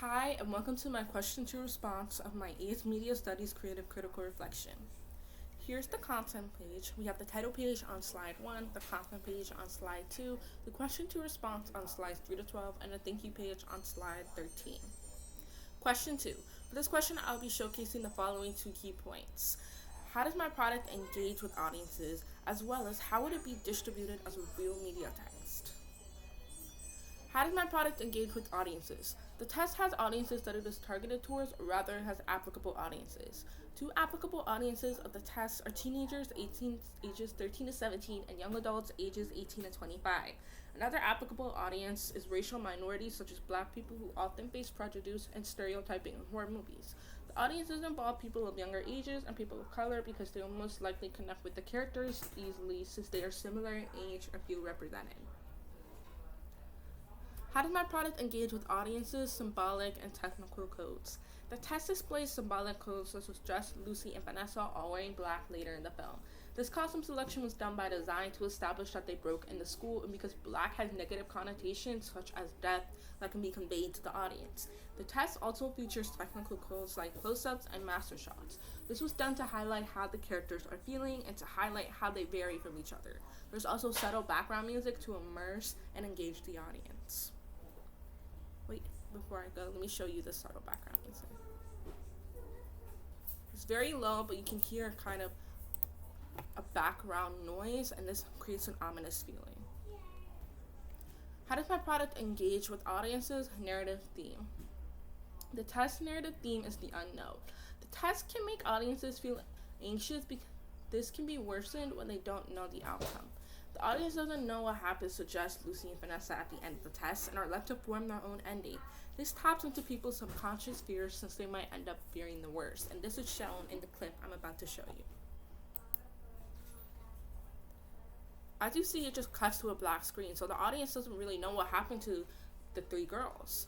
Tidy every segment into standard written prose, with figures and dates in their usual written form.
Hi, and welcome to my question to response of my AICE Media Studies Creative Critical Reflection. Here's the content page. We have the title page on slide 1, the content page on slide 2, the question to response on slides 3 to 12, and the thank you page on slide 13. Question 2. For this question, I'll be showcasing the following 2 key points. How does my product engage with audiences, as well as how would it be distributed as a real media text? How does my product engage with audiences? The test has audiences that it is targeted towards, or rather it has applicable audiences. 2 applicable audiences of the test are teenagers ages 13 to 17 and young adults ages 18 to 25. Another applicable audience is racial minorities such as Black people who often face prejudice and stereotyping in horror movies. The audiences involve people of younger ages and people of color because they will most likely connect with the characters easily since they are similar in age or feel represented. How does my product engage with audiences, symbolic, and technical codes? The test displays symbolic codes such as Jess, Lucy, and Vanessa all wearing black later in the film. This costume selection was done by design to establish that they broke in the school and because black has negative connotations such as death that can be conveyed to the audience. The test also features technical codes like close-ups and master shots. This was done to highlight how the characters are feeling and to highlight how they vary from each other. There's also subtle background music to immerse and engage the audience. Wait, before I go, let me show you the subtle background music. It's very low, but you can hear kind of a background noise, and this creates an ominous feeling. How does my product engage with audiences? Narrative theme. The test narrative theme is the unknown. The test can make audiences feel anxious because this can be worsened when they don't know the outcome. The audience doesn't know what happens to Jess, Lucy, and Vanessa at the end of the test and are left to form their own ending. This taps into people's subconscious fears since they might end up fearing the worst, and this is shown in the clip I'm about to show you. As you see, it just cuts to a black screen, so the audience doesn't really know what happened to the 3 girls.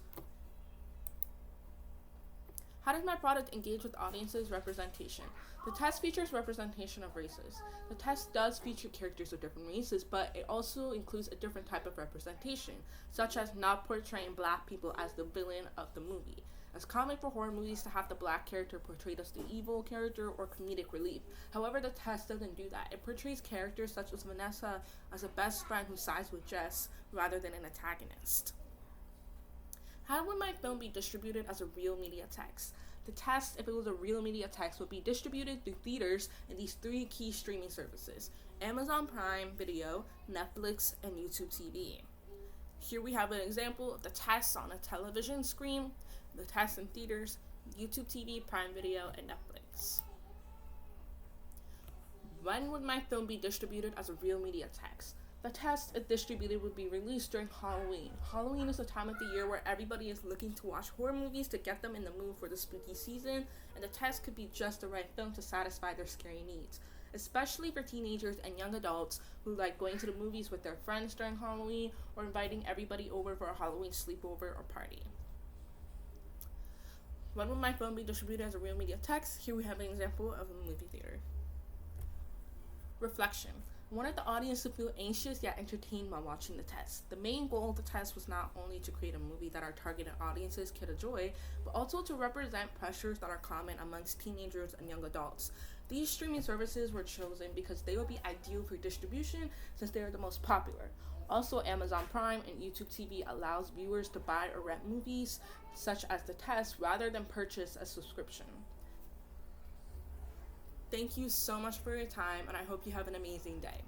How does my product engage with audiences? Representation. The test features representation of races. The test does feature characters of different races, but it also includes a different type of representation, such as not portraying black people as the villain of the movie. It's common for horror movies to have the black character portrayed as the evil character or comedic relief. However, the test doesn't do that. It portrays characters such as Vanessa as a best friend who sides with Jess rather than an antagonist. How would my film be distributed as a real media text? The test, if it was a real media text, would be distributed through theaters in these 3 key streaming services: Amazon Prime Video, Netflix, and YouTube TV. Here we have an example of the test on a television screen, the test in theaters, YouTube TV, Prime Video, and Netflix. When would my film be distributed as a real media text? The test, if distributed, would be released during Halloween. Halloween is the time of the year where everybody is looking to watch horror movies to get them in the mood for the spooky season, and the test could be just the right film to satisfy their scary needs, especially for teenagers and young adults who like going to the movies with their friends during Halloween or inviting everybody over for a Halloween sleepover or party. When would my film be distributed as a real media text? Here we have an example of a movie theater. Reflection. I wanted the audience to feel anxious yet entertained while watching the test. The main goal of the test was not only to create a movie that our targeted audiences could enjoy, but also to represent pressures that are common amongst teenagers and young adults. These streaming services were chosen because they would be ideal for distribution since they are the most popular. Also, Amazon Prime and YouTube TV allows viewers to buy or rent movies such as the test rather than purchase a subscription. Thank you so much for your time, and I hope you have an amazing day.